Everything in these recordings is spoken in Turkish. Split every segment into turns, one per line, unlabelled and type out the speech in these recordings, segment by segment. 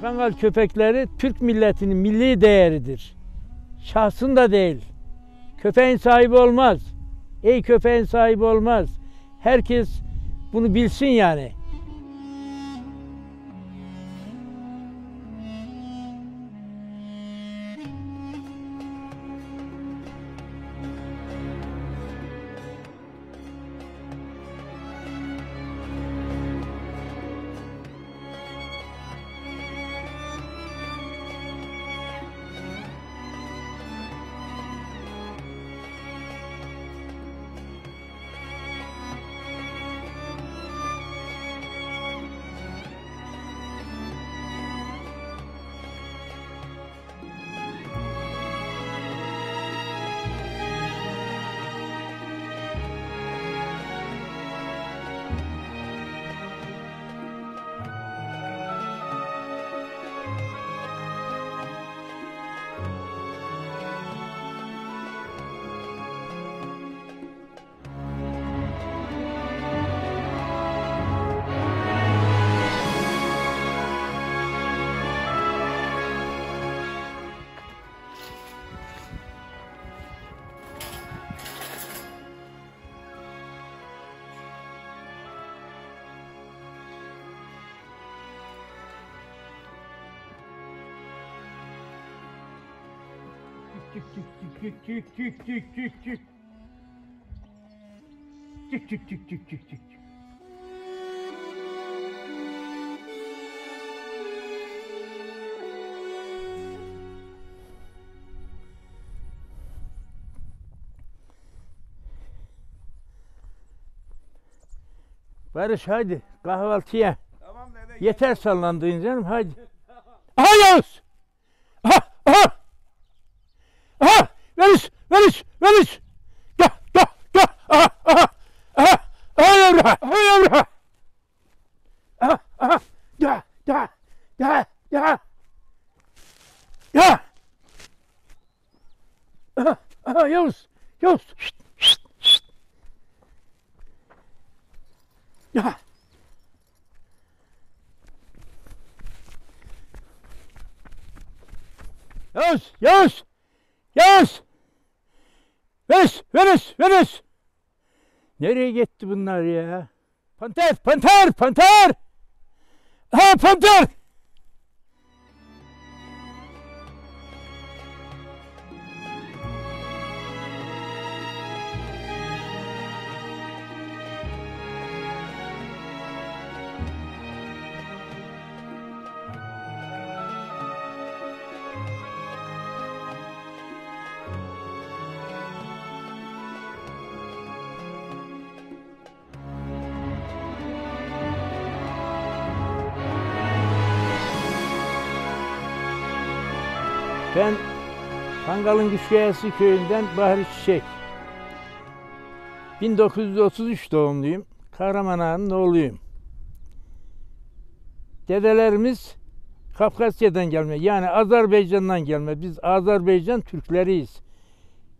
Kangal köpekleri Türk milletinin milli değeridir. Şahsında değil. Köpeğin sahibi olmaz. Ey köpeğin sahibi olmaz. Herkes bunu bilsin yani. Çık çık çık çık çık çık çık çık. Çık çık çık çık çık çık. Barış hadi kahvaltıya.
Tamam dede.
Yeter sallandığın canım hadi. Aha Yavuz! Aha! Aha! Aha! Veriş! Veriş! Veriş! Gel! Gel! Gel! Aha! Aha! Aha! Aha yavru! Aha yavru! Aha! Aha! Gel! Gel! Gel! Gel! Gel! Aha! Aha Yavuz! Yavuz! Şşt! Şşt! Şşt! Gel! Yavuz! Yavuz! Yavuz! Veriş! Veriş! Veriş! Nereye gitti bunlar ya? Panter! Panter! Panter! Ha panter! Ben Kangal'ın Güçkayası köyünden Bahri Çiçek. 1933 doğumluyum. Kahraman Ağa'nın oğluyum. Dedelerimiz Kafkasya'dan gelme, yani Azerbaycan'dan gelme. Biz Azerbaycan Türkleriyiz.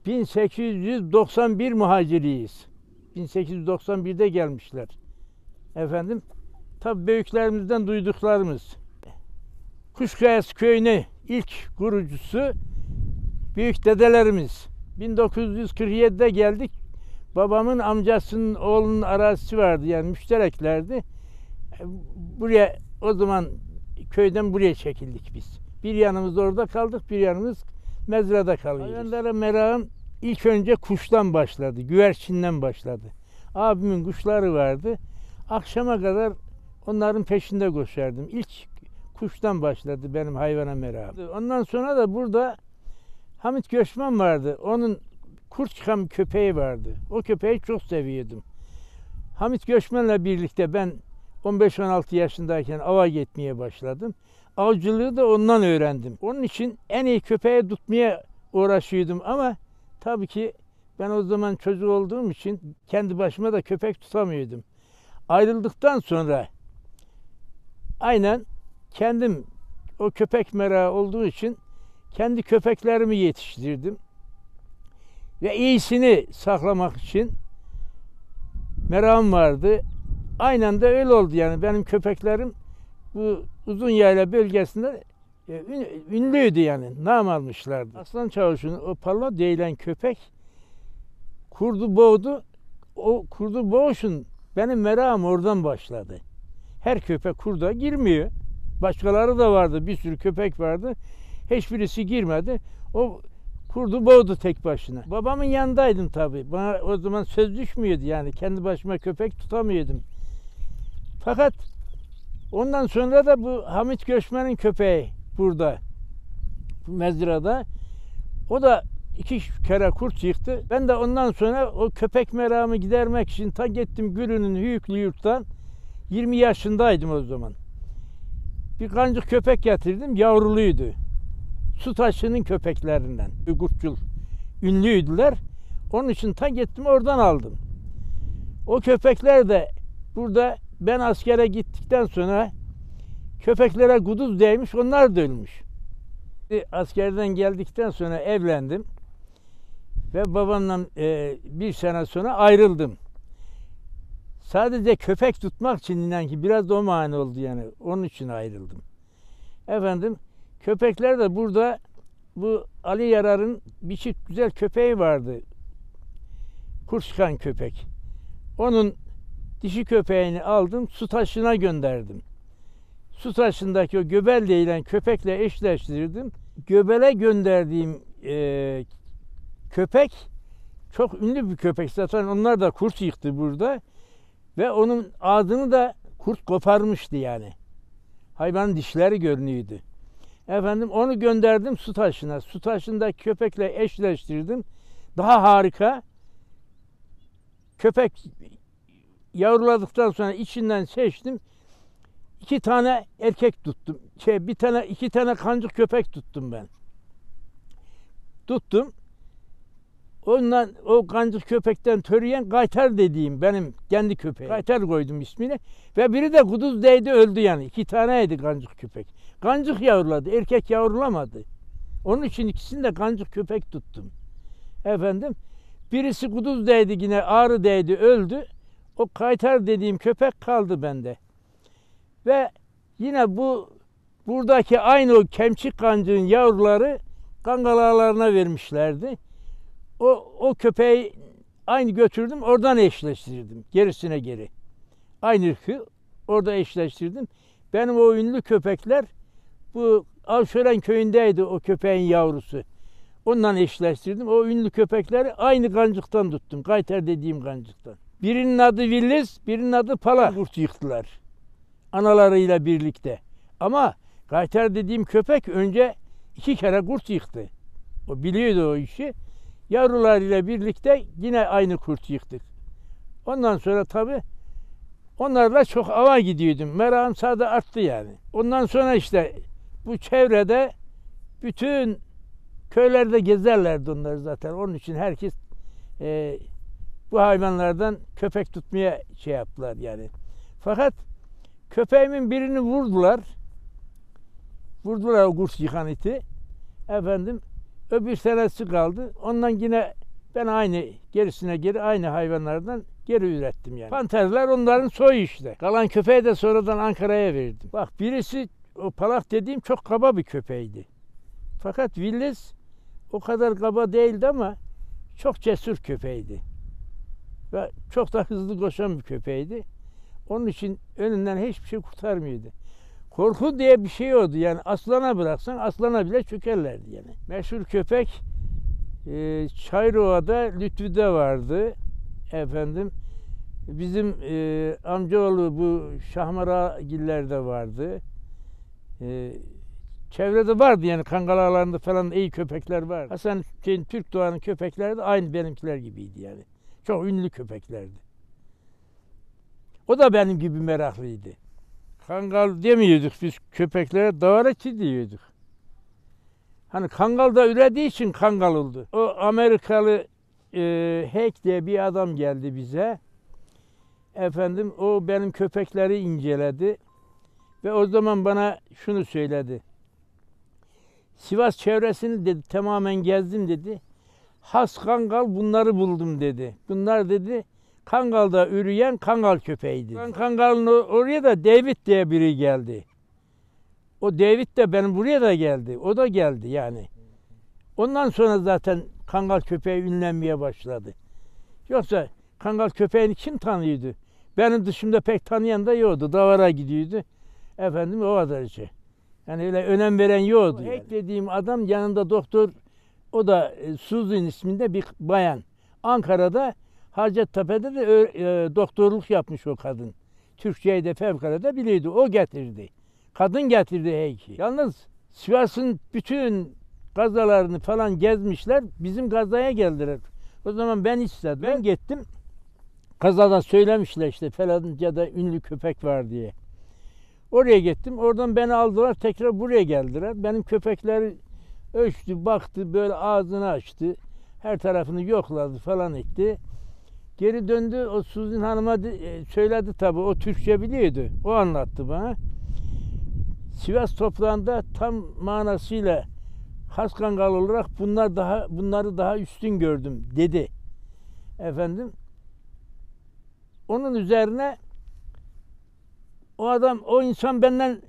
1891 muhaciriyiz. 1891'de gelmişler. Efendim, tabi büyüklerimizden duyduklarımız. Kuşkayası köyüne ilk kurucusu büyük dedelerimiz. 1947'de geldik. Babamın amcasının oğlunun arazisi vardı, yani müştereklerdi. Buraya, o zaman köyden buraya çekildik biz. Bir yanımız orada kaldık, bir yanımız mezrada kalıyoruz. Hayvanlara merakım ilk önce kuştan başladı, güvercinden başladı. Abimin kuşları vardı. Akşama kadar onların peşinde koşardım. İlk kuştan başladı benim hayvana merakım. Ondan sonra da burada Hamit Göçmen vardı. Onun kurt çıkan köpeği vardı. O köpeği çok seviyordum. Hamit Göçmen'le birlikte ben 15-16 yaşındayken ava gitmeye başladım. Avcılığı da ondan öğrendim. Onun için en iyi köpeği tutmaya uğraşıyordum ama tabii ki ben o zaman çocuk olduğum için kendi başıma da köpek tutamıyordum. Ayrıldıktan sonra aynen kendim, o köpek merakı olduğu için kendi köpeklerimi yetiştirdim. Ve iyisini saklamak için merakım vardı. Aynen de öyle oldu yani. Benim köpeklerim bu uzun yayla bölgesinde ünlüydü yani. Nam almışlardı. Aslan Çavuş'un o Palla denilen köpek kurdu boğdu. O kurdu boğuşun benim merakım oradan başladı. Her köpek kurda girmiyor. Başkaları da vardı. Bir sürü köpek vardı. Hiçbirisi girmedi. O kurdu boğdu tek başına. Babamın yanındaydım tabii. Bana o zaman söz düşmüyordu yani. Kendi başıma köpek tutamıyordum. Fakat ondan sonra da bu Hamit Göçmen'in köpeği burada, bu mezrada. O da 2 kere kurt yıktı. Ben de ondan sonra o köpek meramı gidermek için ta gittim Gülü'nün Hüyüklü Yurt'tan. 20 yaşındaydım o zaman. Bir kancık köpek getirdim, yavruluydu. Su taşının köpeklerinden. Kurtçul ünlüydüler. Onun için ta gittim oradan aldım. O köpekler de burada ben askere gittikten sonra köpeklere kuduz değmiş, onlar da ölmüş. Askerden geldikten sonra evlendim ve babamla bir sene sonra ayrıldım. Sadece köpek tutmak için inan ki biraz da o mani oldu yani. Onun için ayrıldım. Efendim köpekler de burada bu Ali Yarar'ın bir çift güzel köpeği vardı. Kurşkan köpek. Onun dişi köpeğini aldım, su taşına gönderdim. Su taşındaki o göbel denilen köpekle eşleştirdim. Göbele gönderdiğim köpek çok ünlü bir köpek. Zaten onlar da kurt yıktı burada. Ve onun ağzını da kurt koparmıştı yani. Hayvanın dişleri görünüyordu. Efendim onu gönderdim su taşına. Su taşındaki köpekle eşleştirdim. Daha harika. Köpek yavruladıktan sonra içinden seçtim. 2 tane erkek tuttum. 2 tane kancık köpek tuttum ben. Tuttum. Ondan o kancık köpekten türeyen Gayter dediğim benim kendi köpeğim. Gayter koydum ismini. Ve biri de kuduz değdi öldü yani. 2 taneydi kancık köpek. Kancık yavruladı. Erkek yavrulamadı. Onun için ikisini de kancık köpek tuttum. Efendim. Birisi kuduz değdi yine ağrı değdi öldü. O Gayter dediğim köpek kaldı bende. Ve yine buradaki aynı o kemçik kancığın yavruları kangalağlarına vermişlerdi. O köpeği aynı götürdüm, oradan eşleştirdim. Gerisine geri. Aynı ırkı orada eşleştirdim. Benim o ünlü köpekler bu Avşören köyündeydi o köpeğin yavrusu. Ondan eşleştirdim. O ünlü köpekleri aynı kancıktan tuttum. Gayter dediğim kancıktan. Birinin adı Villiz, birinin adı Pala. Kurt yıktılar. Analarıyla birlikte. Ama Gayter dediğim köpek önce 2 kere kurt yıktı. O biliyordu o işi. Yavrularıyla birlikte yine aynı kurt yıktık. Ondan sonra tabii onlarla çok ava gidiyordum. Merakım sadece arttı yani. Ondan sonra işte bu çevrede bütün köylerde gezerlerdi onlar zaten. Onun için herkes bu hayvanlardan köpek tutmaya şey yaptılar yani. Fakat köpeğimin birini vurdular. Vurdular o kurt yıkan iti. Efendim öbür senesi kaldı. Ondan yine ben gerisine geri aynı hayvanlardan geri ürettim yani. Panterler onların soyu işte. Kalan köpeği de sonradan Ankara'ya verdim. Bak birisi o Palak dediğim çok kaba bir köpeğiydi. Fakat Villiz o kadar kaba değildi ama çok cesur köpeğiydi. Ve çok da hızlı koşan bir köpeğiydi. Onun için önünden hiçbir şey kurtarmıyordu. Korku diye bir şey oldu yani aslana bıraksan aslana bile çökerlerdi yani. Meşhur köpek Çayrova'da Lütfü'de vardı. Efendim bizim amcaoğlu bu Şahmaragiller'de vardı. Çevrede vardı yani Kangalağlarında falan iyi köpekler vardı. Hasan Türk Doğan'ın köpekleri de aynı benimkiler gibiydi yani. Çok ünlü köpeklerdi. O da benim gibi meraklıydı. Kangal demiyorduk biz köpeklere, davareçi diyorduk. Hani kangal da ürediği için kangal oldu. O Amerikalı Hack diye bir adam geldi bize. Efendim o benim köpekleri inceledi. Ve o zaman bana şunu söyledi. Sivas çevresini dedi tamamen gezdim dedi. Has kangal bunları buldum dedi. Bunlar dedi Kangal'da üreyen kangal köpeğiydi. Kangal'ın oraya da David diye biri geldi. O David de benim buraya da geldi. O da geldi yani. Ondan sonra zaten Kangal köpeği ünlenmeye başladı. Yoksa Kangal köpeğini kim tanıyordu? Benim dışımda pek tanıyan da yoktu. Davara gidiyordu. Efendim o kadar şey. Yani öyle önem veren yoktu. Yani. Hek dediğim adam yanında doktor, o da Suzin isminde bir bayan. Ankara'da Hacettepe'de de doktorluk yapmış o kadın. Türkçeyi de fevkalade biliyordu. O getirdi. Kadın getirdi heyki. Yalnız Sivas'ın bütün gazalarını falan gezmişler. Bizim gazaya geldiler. O zaman ben istedim. Ben gittim. Gazada söylemişler işte Felanca'da ünlü köpek var diye. Oraya gittim. Oradan beni aldılar. Tekrar buraya geldiler. Benim köpekleri ölçtü, baktı, böyle ağzını açtı. Her tarafını yokladı falan etti. Geri döndü. O Suzin Hanım'a söyledi tabii. O Türkçe biliyordu. O anlattı bana. Sivas toprağında tam manasıyla has Kangal olarak bunları daha üstün gördüm dedi. Efendim. Onun üzerine o insan benden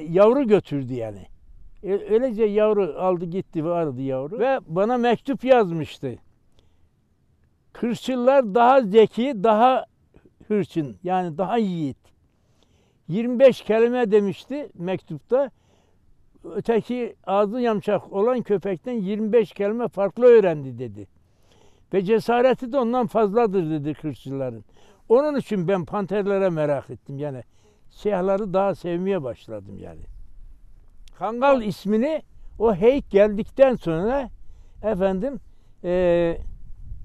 yavru götürdü yani. Öylece yavru aldı gitti, vardı yavru. Ve bana mektup yazmıştı. Kırçıllar daha zeki, daha hırçın, yani daha yiğit. 25 kelime demişti mektupta. Öteki ağzı yamçak olan köpekten 25 kelime farklı öğrendi dedi. Ve cesareti de ondan fazladır dedi kırçılların. Onun için ben panterlere merak ettim yani. Siyahları daha sevmeye başladım yani. Kangal ismini o heyk geldikten sonra efendim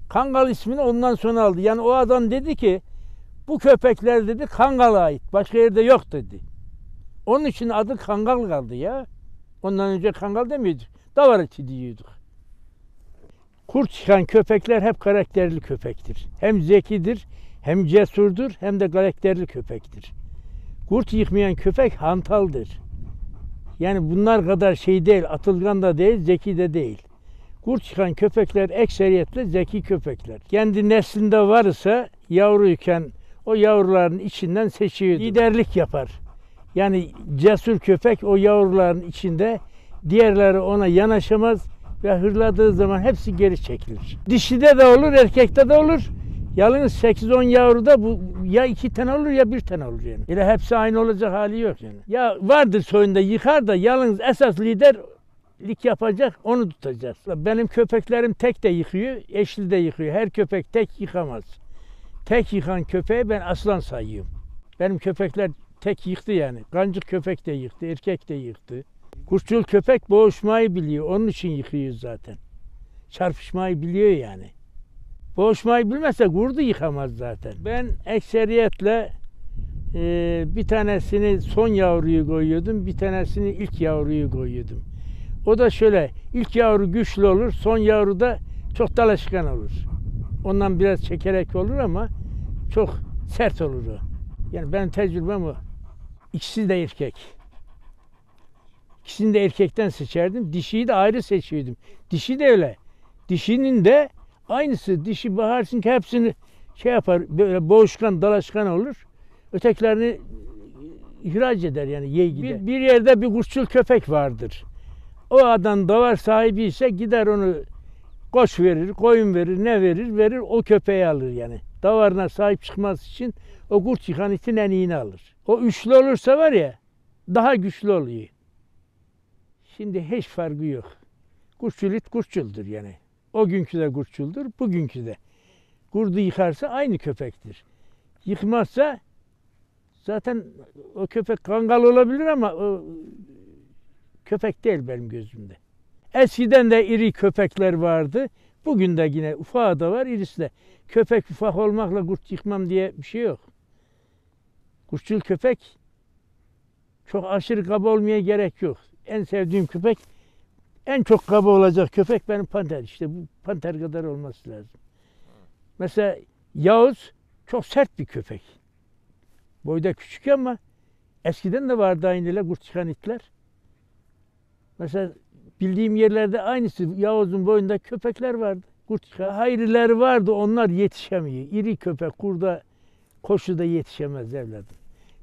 Kangal ismini ondan sonra aldı. Yani o adam dedi ki bu köpekler dedi Kangal'a ait. Başka yerde yok dedi. Onun için adı Kangal kaldı ya. Ondan önce Kangal demiyorduk. Davar eti diyorduk. Kurt çıkan köpekler hep karakterli köpektir. Hem zekidir, hem cesurdur, hem de karakterli köpektir. Kurt yıkmayan köpek hantaldır. Yani bunlar kadar şey değil, atılgan da değil, zeki de değil. Kurt çıkan köpekler ekseriyetle zeki köpekler. Kendi neslinde varsa yavruyken o yavruların içinden seçiyor. Liderlik yapar. Yani cesur köpek o yavruların içinde, diğerleri ona yanaşamaz ve hırladığı zaman hepsi geri çekilir. Dişide de olur, erkekte de olur. Yalnız 8-10 yavruda bu ya 2 tane olur ya 1 tane olur yani. Öyle hepsi aynı olacak hali yok yani. Ya vardır soyunda yıkar da yalnız esas liderlik yapacak, onu tutacağız. Benim köpeklerim tek de yıkıyor, eşli de yıkıyor. Her köpek tek yıkamaz. Tek yıkan köpeği ben aslan sayıyorum. Benim köpekler tek yıktı yani. Kancık köpek de yıktı, erkek de yıktı. Kurtçul köpek boğuşmayı biliyor, onun için yıkıyor zaten. Çarpışmayı biliyor yani. Boğuşmayı bilmezse kurdu yıkamaz zaten. Ben ekseriyetle bir tanesini son yavruyu koyuyordum, bir tanesini ilk yavruyu koyuyordum. O da şöyle, ilk yavru güçlü olur, son yavru da çok dalaşkan olur. Ondan biraz çekerek olur ama çok sert olur o. Yani benim tecrübem o. İkisi de erkek. İkisini de erkekten seçerdim. Dişiyi de ayrı seçiyordum. Dişi de öyle. Dişinin de aynısı. Dişi bakarsın ki hepsini şey yapar, böyle boğuşkan, dalaşkan olur. Ötekilerini ihraç eder yani ye gider. Bir yerde bir kurtçul köpek vardır. O adam davar sahibi ise gider onu koç verir, koyun verir, ne verir, o köpeği alır yani. Davarına sahip çıkması için o kurt yıkan itin en iyini alır. O üçlü olursa var ya, daha güçlü oluyor. Şimdi hiç farkı yok. Kurtçul it kurtçuldur yani. O günkü de kurtçuldur, bugünkü de. Kurdu yıkarsa aynı köpektir. Yıkmazsa zaten o köpek Kangal olabilir ama o köpek değil benim gözümde. Eskiden de iri köpekler vardı. Bugün de yine ufağı da var, irisi de. Köpek ufak olmakla kurt yıkmam diye bir şey yok. Kurtçul köpek çok aşırı kaba olmaya gerek yok. En sevdiğim köpek, en çok kaba olacak köpek benim panter. İşte bu panter kadar olması lazım. Mesela Yavuz çok sert bir köpek. Boyda küçük ama eskiden de vardı aynıyla kurt çıkan itler. Mesela bildiğim yerlerde aynısı Yavuz'un boyunda köpekler vardı. Kurt çıkan hayriler vardı, onlar yetişemiyor. İri köpek kurda koşuda yetişemez evladım.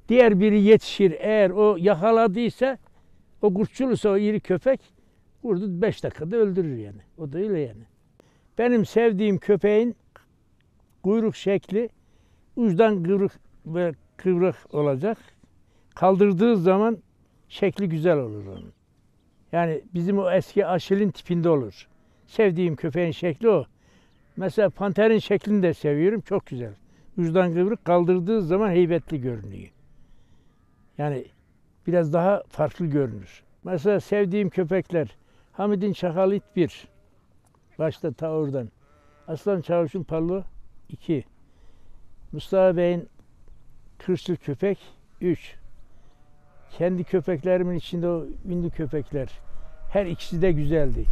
Diğer biri yetişir, eğer o yakaladıysa O kurtçuluysa o iri köpek kurdu 5 dakikada öldürür yani. O da öyle yani. Benim sevdiğim köpeğin kuyruk şekli uçtan kıvrık olacak. Kaldırdığı zaman şekli güzel olur onun. Yani bizim o eski Aşil'in tipinde olur. Sevdiğim köpeğin şekli o. Mesela panterin şeklini de seviyorum. Çok güzel. Uçtan kıvrık, kaldırdığı zaman heybetli görünüyor. Yani biraz daha farklı görünür. Mesela sevdiğim köpekler Hamid'in Çakalı 1. Başta ta oradan. Aslan Çavuş'un Pallo 2. Mustafa Bey'in Kırsız Köpek 3. Kendi köpeklerimin içinde o ünlü köpekler. Her ikisi de güzeldi.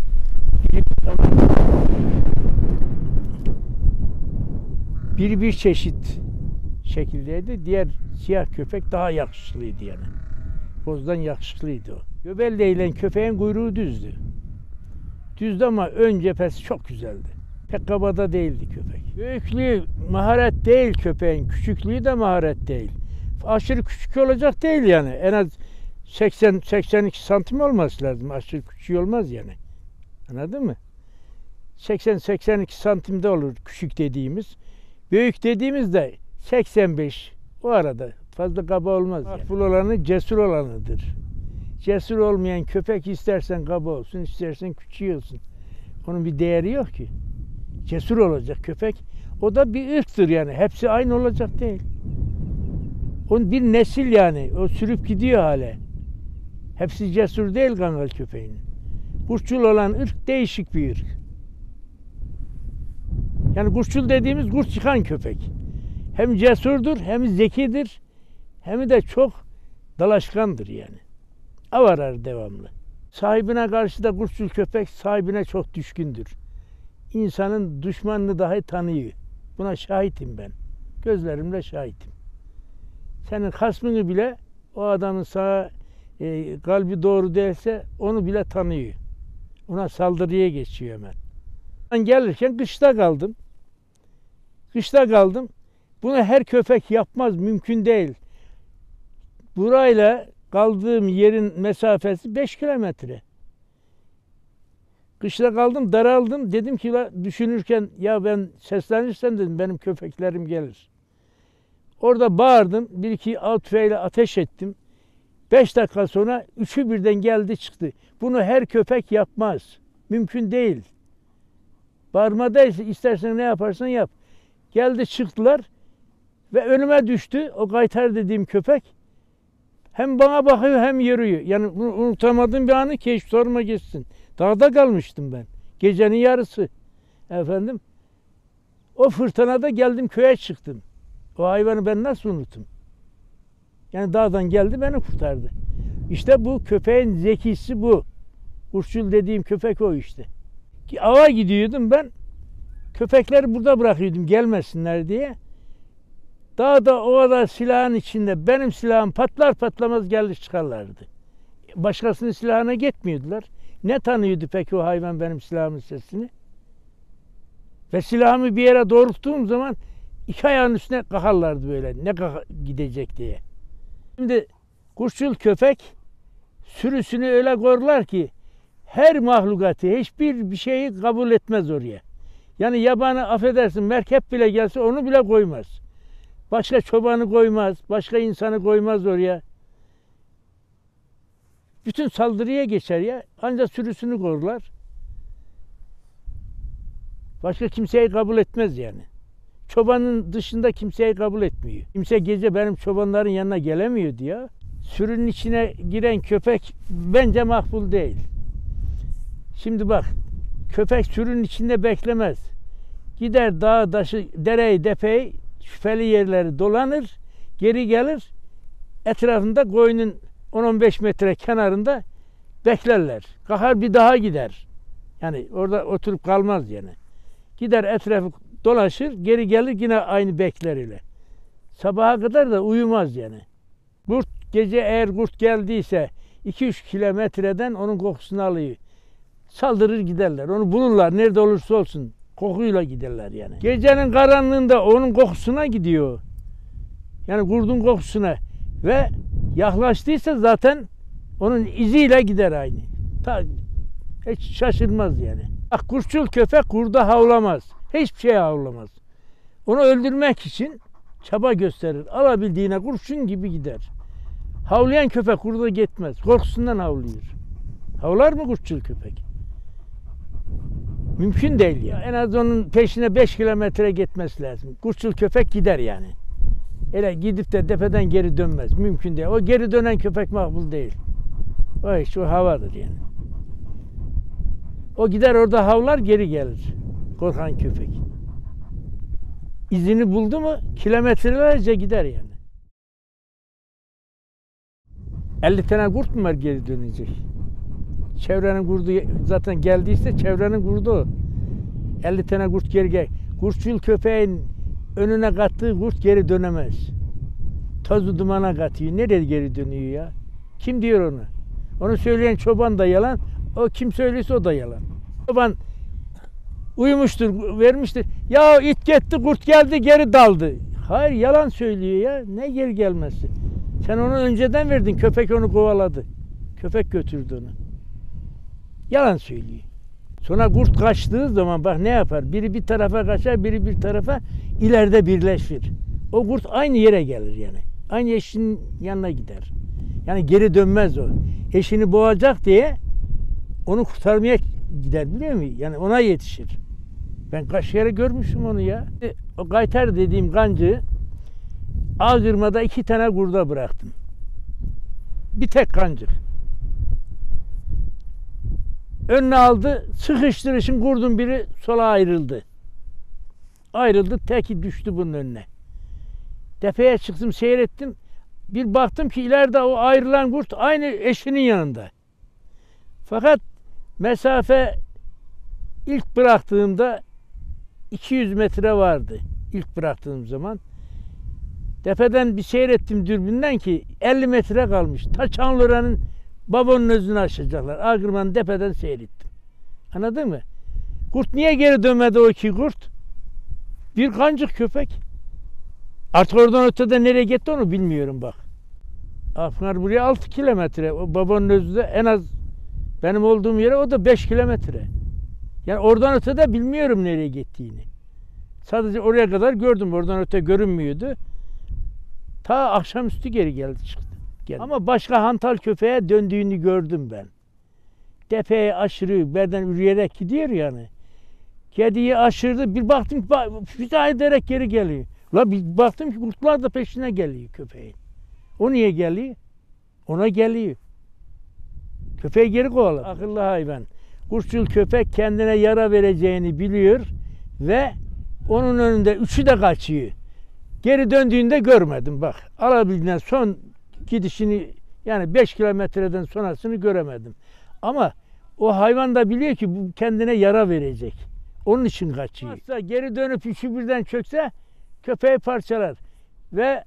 Biri bir çeşit şekildeydi. Diğer siyah köpek daha yakışıklıydı yani. Bozdan yakışıklıydı o. Göbel değilen köpeğin kuyruğu düzdü. Düzdü ama ön cephesi çok güzeldi. Pek kabada değildi köpek. Büyüklüğü maharet değil köpeğin. Küçüklüğü de maharet değil. Aşırı küçük olacak değil yani. En az 80-82 santim olması lazım. Aşırı küçük olmaz yani. Anladın mı? 80-82 santimde olur küçük dediğimiz. Büyük dediğimiz de 85. O arada. Fazla kaba olmaz. Makbul olanı cesur olanıdır. Cesur olmayan köpek istersen kaba olsun, istersen küçük olsun. Onun bir değeri yok ki. Cesur olacak köpek. O da bir ırktır yani. Hepsi aynı olacak değil. Onun bir nesil yani. O sürüp gidiyor hale. Hepsi cesur değil kangal köpeğinin. Kurtçul olan ırk değişik bir ırk. Yani kurtçul dediğimiz kurt çıkan köpek. Hem cesurdur, hem zekidir, hem de çok dalaşkandır yani. Av arar devamlı. Sahibine karşı da kurtçul köpek sahibine çok düşkündür. İnsanın düşmanını dahi tanıyor. Buna şahitim ben. Gözlerimle şahitim. Senin hasmını bile o adamın sana kalbi doğru değilse onu bile tanıyor. Ona saldırıya geçiyor hemen. Ben gelirken kışta kaldım. Kışta kaldım. Bunu her köpek yapmaz. Mümkün değil. Burayla kaldığım yerin mesafesi 5 kilometre. Kışta kaldım, daraldım. Dedim ki düşünürken ya ben seslenirsem dedim benim köpeklerim gelir. Orada bağırdım. Bir iki av tüfeğiyle ateş ettim. 5 dakika sonra üçü birden geldi çıktı. Bunu her köpek yapmaz. Mümkün değil. Bağırmadaysa istersen ne yaparsan yap. Geldi çıktılar ve önüme düştü o Kaytar dediğim köpek. Hem bana bakıyor hem yürüyor. Yani unutamadığım bir anı ki hiç sorma geçsin. Dağda kalmıştım ben. Gecenin yarısı. Efendim. O fırtınada geldim köye çıktım. O hayvanı ben nasıl unutum? Yani dağdan geldi beni kurtardı. İşte bu köpeğin zekisi bu. Kurtçul dediğim köpek o işte. Ava gidiyordum ben. Köpekleri burada bırakıyordum gelmesinler diye. Dağda ovada silahın içinde benim silahım patlar patlamaz gelir çıkarlardı. Başkasının silahına gitmiyordular. Ne tanıyordu peki o hayvan benim silahımın sesini? Ve silahımı bir yere doğrulttuğum zaman iki ayağın üstüne kalkarlardı böyle. Ne gidecek diye. Şimdi kurtçul köpek sürüsünü öyle korlar ki her mahlukatı hiçbir şeyi kabul etmez oraya. Yani yabanı affedersin merkep bile gelse onu bile koymaz. Başka çobanı koymaz, başka insanı koymaz oraya. Bütün saldırıya geçer ya. Ancak sürüsünü korlar. Başka kimseyi kabul etmez yani. Çobanın dışında kimseyi kabul etmiyor. Kimse gece benim çobanların yanına gelemiyordu ya. Sürünün içine giren köpek bence makbul değil. Şimdi bak, köpek sürünün içinde beklemez. Gider dağı, taşı, dereyi, depeyi, şüpheli yerleri dolanır, geri gelir. Etrafında koyunun 10-15 metre kenarında beklerler. Kalkar bir daha gider. Yani orada oturup kalmaz yani. Gider etrafı dolaşır, geri gelir yine aynı bekler ile. Sabaha kadar da uyumaz yani. Kurt gece eğer kurt geldiyse 2-3 kilometreden onun kokusunu alıyor. Saldırır giderler. Onu bulurlar nerede olursa olsun. Kokuyla giderler yani. Gecenin karanlığında onun kokusuna gidiyor. Yani kurdun kokusuna. Ve yaklaştıysa zaten Onun iziyle gider aynı. Hiç şaşırmaz yani. Bak kurtçul köpek kurda havlamaz. Hiçbir şey havlamaz. Onu öldürmek için çaba gösterir. Alabildiğine kurşun gibi gider. Havlayan köpek kurda gitmez. Korkusundan havlıyor. Havlar mı kurtçul köpek? Mümkün değil ya. En az onun peşine 5 kilometre gitmesi lazım. Kurtçul köpek gider yani. Öyle gidip de tepeden geri dönmez. Mümkün değil. O geri dönen köpek makbul değil. O iş o havadır yani. O gider orada havlar geri gelir. Korkan köpek. İzini buldu mu kilometrelerce gider yani. 50 tane kurt mu var geri dönecek? Çevrenin kurdu zaten geldiyse çevrenin kurdu o. 50 tane kurt geri gel. Kurtçul köpeğin önüne kattığı kurt geri dönemez. Tozu dumana katıyor. Nereye geri dönüyor ya? Kim diyor onu? Onu söyleyen çoban da yalan. O kim söylüyorsa o da yalan. Çoban uyumuştur, vermiştir. Ya it gitti, kurt geldi, geri daldı. Hayır, yalan söylüyor ya. Ne geri gelmesi? Sen onu önceden verdin, köpek onu kovaladı. Köpek götürdü onu. Yalan söylüyor. Sonra kurt kaçtığı zaman bak ne yapar? Biri bir tarafa kaçar, biri bir tarafa, ileride birleşir. O kurt aynı yere gelir yani. Aynı eşinin yanına gider. Yani geri dönmez o. Eşini boğacak diye onu kurtarmaya gider, biliyor musun? Yani ona yetişir. Ben kaç kere görmüşüm onu ya. O kaytar dediğim kancığı Ağırma'da 2 tane kurda bıraktım. Bir tek kancık. Önüne aldı, sıkıştırışın kurdun biri sola ayrıldı. Ayrıldı, teki düştü bunun önüne. Tepeye çıktım, seyrettim. Bir baktım ki ileride o ayrılan kurt aynı eşinin yanında. Fakat mesafe ilk bıraktığımda 200 metre vardı. İlk bıraktığım zaman. Tepeden bir seyrettim dürbünden ki 50 metre kalmış. Ta Çanlıurfa'nın Babonun özünü aşacaklar. Ağırman'ın tepeden seyrettim. Anladın mı? Kurt niye geri dönmedi o 2 kurt? Bir kancık köpek. Artık oradan ötede nereye gitti onu bilmiyorum bak. Afgar buraya 6 kilometre. O Babonun özü de en az benim olduğum yere o da 5 kilometre. Yani oradan ötede bilmiyorum nereye gittiğini. Sadece oraya kadar gördüm. Oradan öte görünmüyordu. Ta akşamüstü geri geldi çıktı. Ama başka hantal köpeğe döndüğünü gördüm ben. Tepeye aşırı, berden yürüyerek gidiyor yani. Kediyi aşırdı, bir baktım ki füze ederek geri geliyor. La bir baktım ki kurtlar da peşine geliyor köpeğin. O niye geliyor? Ona geliyor. Köpeği geri kovaladı. Akıllı hayvan. Kurtçul köpek kendine yara vereceğini biliyor ve onun önünde 3'ü de kaçıyor. Geri döndüğünde görmedim bak. Alabildiğinden son gidişini yani 5 kilometreden sonrasını göremedim. Ama o hayvan da biliyor ki bu kendine yara verecek. Onun için kaçıyor. Geri dönüp 3'ü birden çökse köpeği parçalar. Ve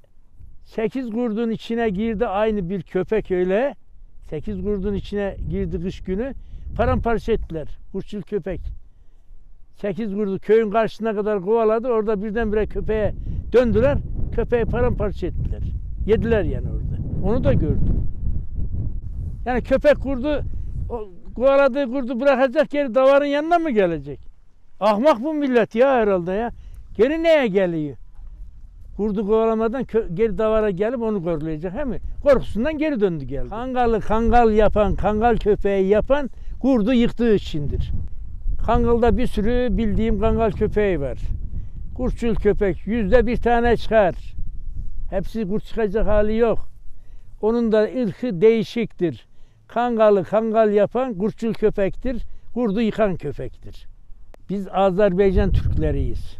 8 kurdun içine girdi aynı bir köpek öyle. 8 kurdun içine girdi kış günü. Paramparça ettiler. Kurtçul köpek. 8 kurdu köyün karşısına kadar kovaladı. Orada birdenbire köpeğe döndüler. Köpeği paramparça ettiler. Yediler yani orada. Onu da gördüm. Yani köpek kurdu, kovaladığı kurdu bırakacak geri davarın yanına mı gelecek? Ahmak bu millet ya herhalde ya. Geri neye geliyor? Kurdu kovalamadan geri davara gelip onu koruyacak he mi? Korkusundan geri döndü geldi. Kangal yapan, kangal köpeği yapan kurdu yıktığı içindir. Kangalda bir sürü bildiğim kangal köpeği var. Kurtçul köpek %1 tane çıkar. Hepsi kurt çıkacak hali yok. Onun da ırkı değişiktir. Kangal yapan kurtçul köpektir. Kurdu yıkan köpektir. Biz Azerbaycan Türkleriyiz.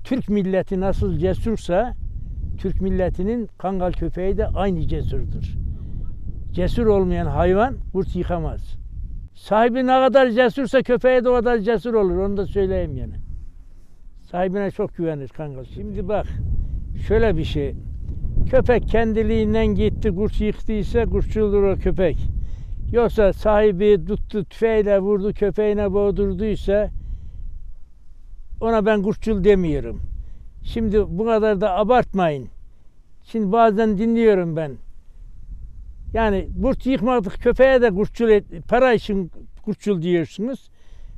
Türk milleti nasıl cesursa Türk milletinin kangal köpeği de aynı cesurdur. Cesur olmayan hayvan kurt yıkamaz. Sahibi ne kadar cesursa köpeği de o kadar cesur olur. Onu da söyleyeyim yani. Sahibine çok güvenir kangal. Şimdi bak şöyle bir şey. Köpek kendiliğinden gitti kurt yıktıysa kurtçuldur o köpek. Yoksa sahibi tuttu tüfeğiyle vurdu köpeğine boğdurduysa ona ben kurtçul demiyorum. Şimdi bu kadar da abartmayın. Şimdi bazen dinliyorum ben. Yani kurt yıkmadık köpeğe de para için kurtçul diyorsunuz.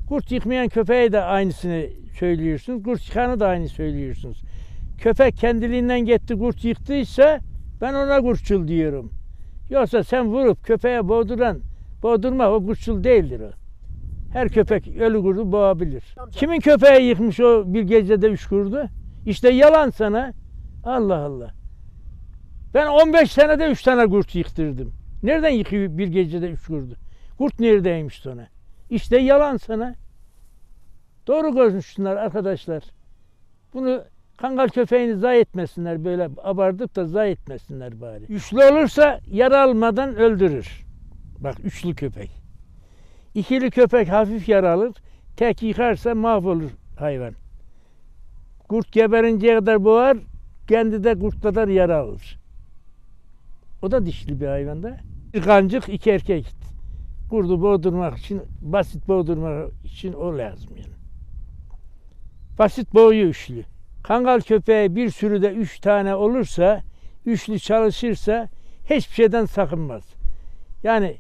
Kurt yıkmayan köpeğe de aynısını söylüyorsunuz. Kurt yıkanı da aynı söylüyorsunuz. Köpek kendiliğinden gitti kurt yıktıysa ben ona kurtçul diyorum. Yoksa sen vurup köpeğe boğdurma o kurtçul değildir o. Her köpek ölü kurdu boğabilir. Kimin köpeği yıkmış o bir gecede 3 kurdu? İşte yalan sana. Allah Allah. Ben 15 senede 3 tane kurt yıktırdım. Nereden yıkıyor bir gecede 3 kurdu? Kurt neredeymiş sonra? İşte yalan sana. Doğru konuşsunlar arkadaşlar. Bunu kangal köpeğini zayi etmesinler, böyle abartıp da zayi etmesinler bari. Üçlü olursa yara almadan öldürür. Bak üçlü köpek. İkili köpek hafif yara alır. Tek yıkarsa mahvolur hayvan. Kurt geberinceye kadar boğar, kendi de kurt kadar yara alır. O da dişli bir hayvan da. Bir kancık, 2 erkek. Kurdu boğdurmak için, basit boğdurmak için o lazım yani. Basit boğuyor üçlü. Kangal köpeği bir sürüde 3 tane olursa, üçlü çalışırsa hiçbir şeyden sakınmaz. Yani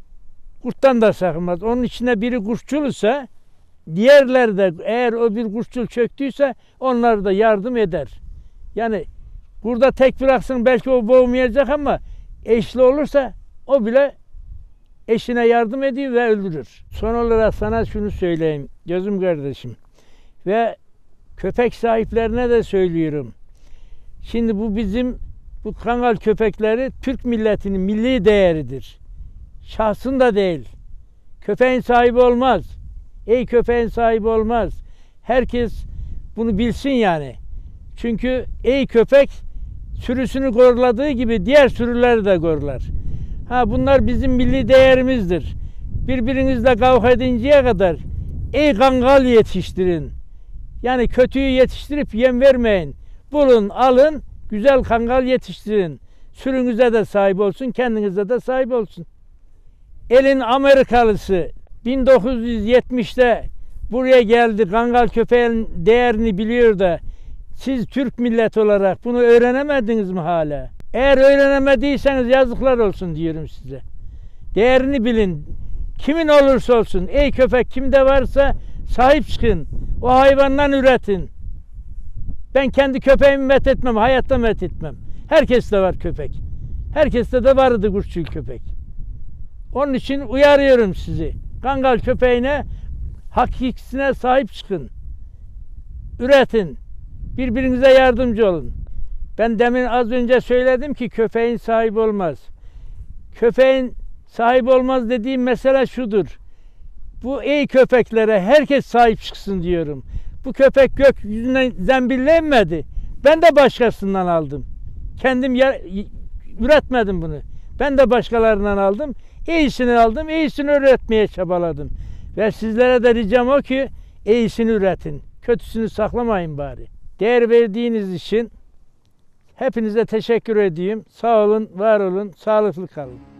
kurttan da sakınmaz. Onun içinde biri kurtçul ise diğerler de eğer o bir kurtçul çöktüyse onlar da yardım eder. Yani burada tek bıraksın belki o boğmayacak ama eşli olursa o bile eşine yardım ediyor ve öldürür. Son olarak sana şunu söyleyeyim gözüm kardeşim ve köpek sahiplerine de söylüyorum. Şimdi bu kangal köpekleri Türk milletinin milli değeridir. Şahsın da değil. Köpeğin sahibi olmaz. Ey köpeğin sahibi olmaz. Herkes bunu bilsin yani. Çünkü ey köpek sürüsünü koruladığı gibi diğer sürüleri de korlar. Bunlar bizim milli değerimizdir. Birbirinizle kavga edinceye kadar ey kangal yetiştirin. Yani kötüyü yetiştirip yem vermeyin. Bulun, alın, güzel kangal yetiştirin. Sürünüze de sahip olsun, kendinize de sahip olsun. Elin Amerikalısı 1970'te buraya geldi, kangal köpeğin değerini biliyor da siz Türk milleti olarak bunu öğrenemediniz mi hala? Eğer öğrenemediyseniz yazıklar olsun diyorum size. Değerini bilin. Kimin olursa olsun, ey köpek kimde varsa sahip çıkın. O hayvandan üretin. Ben kendi köpeğimi methetmem, hayatta methetmem. Herkeste var köpek. Herkeste de vardı kurtçul köpek. Onun için uyarıyorum sizi. Kangal köpeğine, hakikisine sahip çıkın. Üretin. Birbirinize yardımcı olun. Ben demin az önce söyledim ki köpeğin sahibi olmaz. Köpeğin sahibi olmaz dediğim mesele şudur. Bu ey köpeklere herkes sahip çıksın diyorum. Bu köpek gökyüzünden zembillenmedi. Ben de başkasından aldım. Kendim üretmedim bunu. Ben de başkalarından aldım. İyisini aldım, iyisini üretmeye çabaladım. Ve sizlere de ricam o ki iyisini üretin. Kötüsünü saklamayın bari. Değer verdiğiniz için hepinize teşekkür ediyorum. Sağ olun, var olun, sağlıklı kalın.